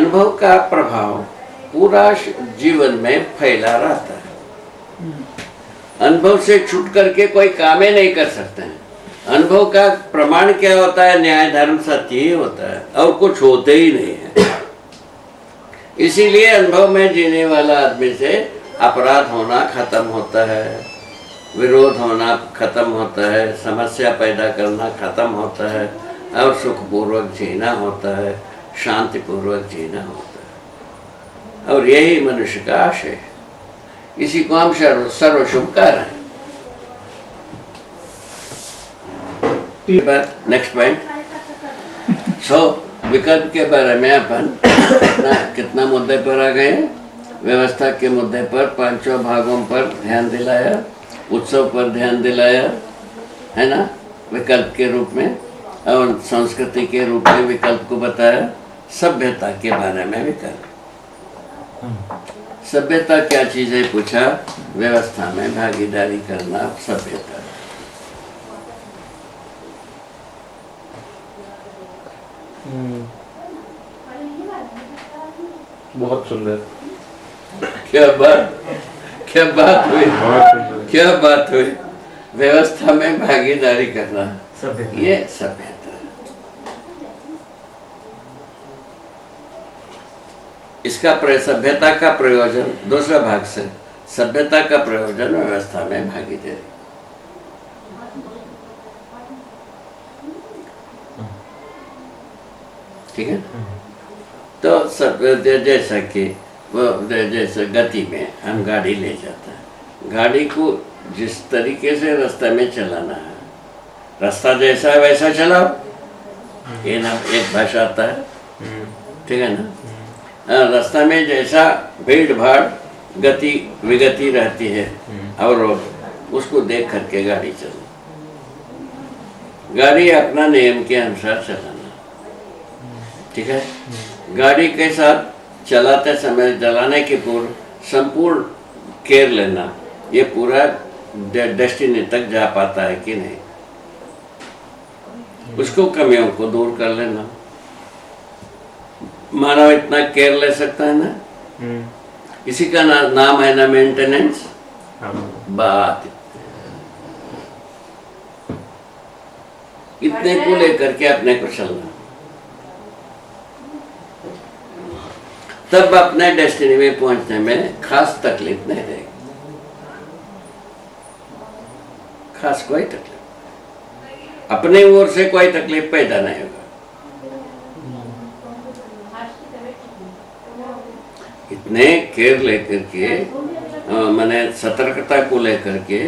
अनुभव का प्रभाव पूरा जीवन में फैला रहता है। अनुभव से छूट करके कोई काम ही नहीं कर सकते हैं। अनुभव का प्रमाण क्या होता है? न्याय धर्म सत्य ही होता है और कुछ होते ही नहीं है। इसीलिए अनुभव में जीने वाला आदमी से अपराध होना खत्म होता है, विरोध होना खत्म होता है, समस्या पैदा करना खत्म होता है और सुखपूर्वक जीना होता है, शांतिपूर्वक जीना होता है। और यही मनुष्य का आशय है। इसी को हम सर्वशुभ कह रहे हैं। Next point. विकल्प के बारे में अपन कितना मुद्दे पर आ गए? व्यवस्था के मुद्दे पर, पांचों भागों पर ध्यान दिलाया, उत्सव पर ध्यान दिलाया, है ना, विकल्प के रूप में, और संस्कृति के रूप में विकल्प को बताया। सभ्यता के बारे में विकल्प। सभ्यता क्या चीज है पूछा? व्यवस्था में भागीदारी करना सभ्यता। बहुत सुंदर। क्या बात हुई, क्या बात हुई। व्यवस्था में भागीदारी करना, ये सभ्यता। इसका सभ्यता का प्रयोजन दूसरा भाग से, सभ्यता का प्रयोजन व्यवस्था में भागीदारी। ठीक है। तो सब जैसा कि वो जैसे गति में हम गाड़ी ले जाते हैं, गाड़ी को जिस तरीके से रास्ते में चलाना है, रास्ता जैसा है वैसा चलाओ, ये ना एक भाषा आता है। ठीक है ना। रास्ता में जैसा भीड़ भाड़ गति विगति रहती है और उसको देख करके गाड़ी चलाओ। गाड़ी अपना नियम के अनुसार चलाना। ठीक है। गाड़ी के साथ चलाते समय, चलाने के पूर्व संपूर्ण केयर लेना, ये पूरा डेस्टिनी तक जा पाता है कि नहीं, उसको कमियों को दूर कर लेना। मानव इतना केयर ले सकता है ना, इसी का नाम है ना मेंटेनेंस। बात इतने को लेकर के अपने को चलना, तब अपने डेस्टिनी में पहुंचने में खास तकलीफ नहीं रहेगी। खास कोई तकलीफ, अपने ओर से कोई तकलीफ पैदा नहीं होगा। इतने केयर लेकर के, माने सतर्कता को लेकर के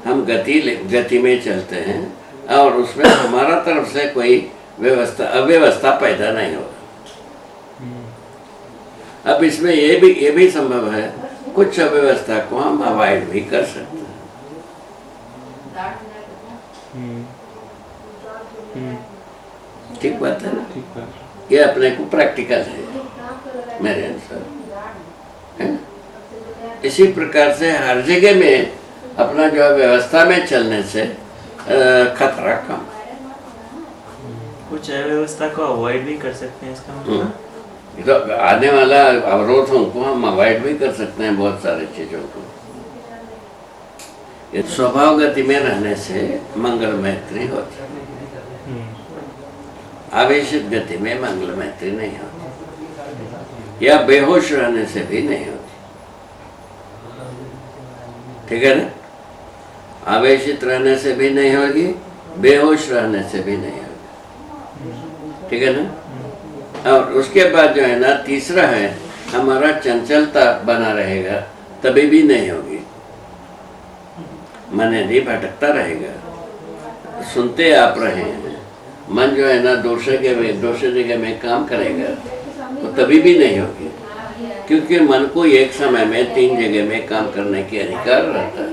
हम गति में चलते हैं और उसमें हमारा तरफ से कोई अव्यवस्था पैदा नहीं होगा। अब इसमें ये भी संभव है, कुछ अव्यवस्था को हम अवॉइड भी कर सकते हैं। ठीक बात है ना। ये अपने को प्रैक्टिकल है मेरे अनुसार, है। इसी प्रकार से हर जगह में अपना जो व्यवस्था में चलने से खतरा कम। कुछ अव्यवस्था को अवॉइड भी कर सकते हैं, इसका मतलब तो आने वाला अवरोधों को हम अवॉइड भी कर सकते हैं, बहुत सारी चीजों को। ये स्वभाव गति में रहने से मंगल मैत्री होती है, आवेशित गति में मंगल मैत्री नहीं होती, या बेहोश रहने से भी नहीं होती। ठीक है ना। आवेशित रहने से भी नहीं होगी, बेहोश रहने से भी नहीं होगी। ठीक है ना। और उसके बाद जो है ना, तीसरा है हमारा चंचलता बना रहेगा, तभी भी नहीं होगी। मन यदि भटकता रहेगा, सुनते आप रहे हैं, मन जो है ना दूसरे जगह में काम करेगा, तो तभी भी नहीं होगी, क्योंकि मन को एक समय में 3 जगह में काम करने के अधिकार रहता है।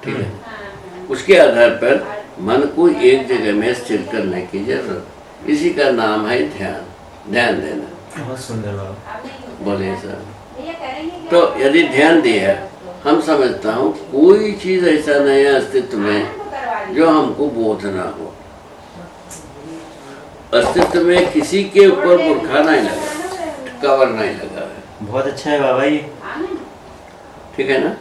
ठीक है। उसके आधार पर मन को एक जगह में स्थिर करने की जरूरत, इसी का नाम है ध्यान देना। बहुत सुंदर बात बोलिए सर। तो यदि ध्यान दिया, हम समझता हूँ कोई चीज ऐसा नहीं है अस्तित्व में जो हमको बोध ना हो। अस्तित्व में किसी के ऊपर बुरखा नहीं लगा, कवर नहीं लगा है। बहुत अच्छा है बाबा ये। ठीक है ना?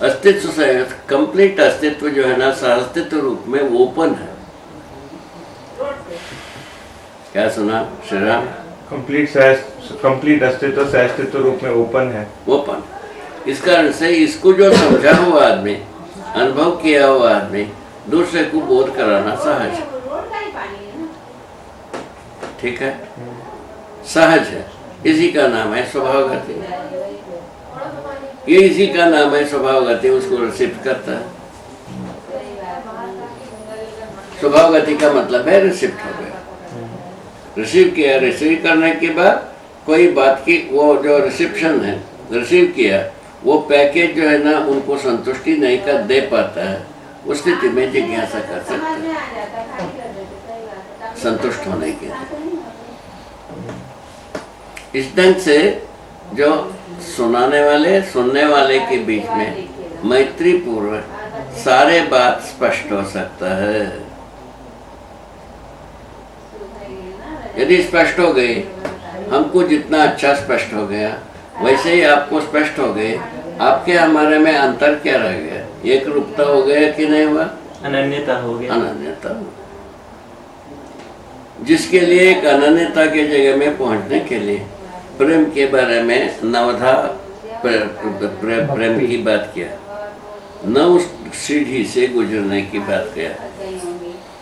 अस्तित्व से कंप्लीट अस्तित्व जो है ना, सहअस्तित्व रूप में ओपन है। क्या सुना श्री राम? कंप्लीट अस्तित्व सहअस्तित्व रूप में ओपन है। ओपन। इस कारण से इसको जो समझा हुआ आदमी, अनुभव किया हुआ आदमी, दूसरे को बोध कराना सहज है। ठीक है, सहज है। इसी का नाम है स्वभावगति। ये इसी का नाम है स्वभावगति, उसको रिसीव करता है। स्वभावगति का मतलब है रिसिप्ट हो गया, रिसीव किया। रिसीव करने के बाद कोई बात की वो जो रिसिप्शन है, रिसीव किया, वो पैकेज जो है ना उनको संतुष्टि नहीं कर दे पाता है, उस स्थिति में जिज्ञासा कर सकता है संतुष्ट होने के लिए। इस ढंग से जो सुनाने वाले सुनने वाले के बीच में मैत्री पूर्वक सारे बात स्पष्ट हो सकता है। यदि स्पष्ट हो गई, हमको जितना अच्छा स्पष्ट हो गया वैसे ही आपको स्पष्ट हो गए, आपके हमारे में अंतर क्या रह गया? एक रूपता हो गया कि नहीं हुआ? अनन्यता हो गया। अनन्यता। जिसके लिए एक अनन्यता के जगह में पहुंचने के लिए प्रेम के बारे में नवधा प्रेम की बात किया, नौ सीढ़ी से गुजरने की बात किया।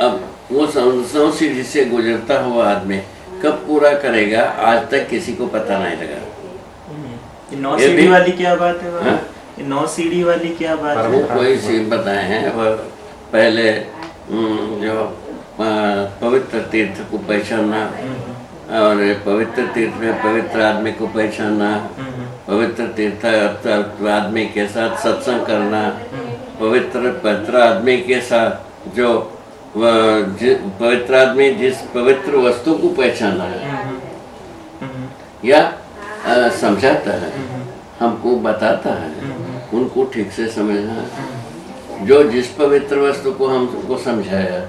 अब वो 9 सीढ़ी से गुजरता हुआ आदमी कब पूरा करेगा, आज तक किसी को पता नहीं लगा। ये 9 सीढ़ी वाली क्या बात है बाबा? ये 9 सीढ़ी वाली क्या बात है? वो कोई सी बताए हैं। वो पहले जो पवित्र तीर्थ को पहचानना, और पवित्र तीर्थ में पवित्र आदमी को पहचानना, पवित्र तीर्थ आदमी के साथ सत्संग करना, पवित्र आदमी के साथ जो पवित्र आदमी जिस पवित्र वस्तु को पहचाना है या समझाता है, हमको बताता है, उनको ठीक से समझना है। जो जिस पवित्र वस्तु को हमको समझाया,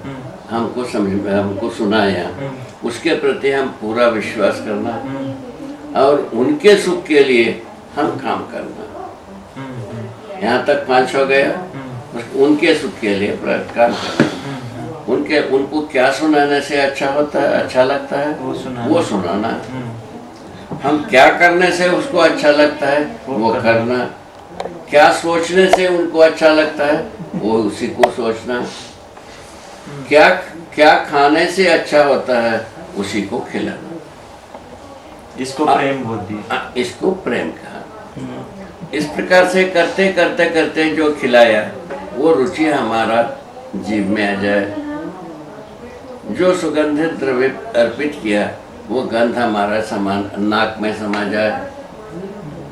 हमको सुनाया, उसके प्रति हम पूरा विश्वास करना और उनके सुख के लिए हम काम करना। यहाँ तक 5 हो गया। उनके सुख के लिए काम करना। उनको क्या सुनाने से अच्छा होता है, अच्छा लगता है, वो सुनाना। हम क्या करने से उसको अच्छा लगता है, वो करना। क्या सोचने से उनको अच्छा लगता है, वो उसी को सोचना। क्या खाने से अच्छा होता है, उसी को खिलाना। इसको प्रेम बोलती है। इसको प्रेम कहा। इस प्रकार से करते करते करते जो खिलाया, वो रुचि हमारा जीव में आ जाए। जो सुगंधित द्रव्य अर्पित किया, वो गंध हमारा समान नाक में समा जाए।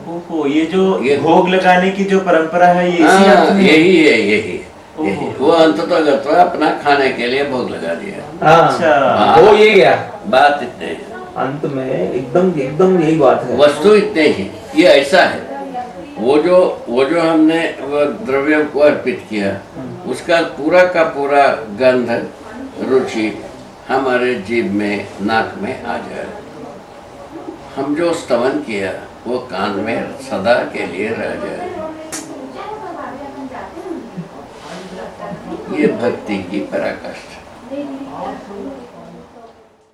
ओहो, ये भोग लगाने की जो परंपरा है, ये इसी अर्थ में? यही वो अंततः अपना खाने के लिए भोग लगा दिया। अच्छा, वो ये गया बात इतने ही। अंत में एकदम यही बात है। वस्तु इतने ही। ये ऐसा है, वो जो हमने वो द्रव्य को अर्पित किया, उसका पूरा का पूरा गंध रुचि हमारे जीभ में, नाक में आ जाए। हम जो स्तवन किया, वो कान में सदा के लिए रह जाए। ये भक्ति की पराकाष्ठा।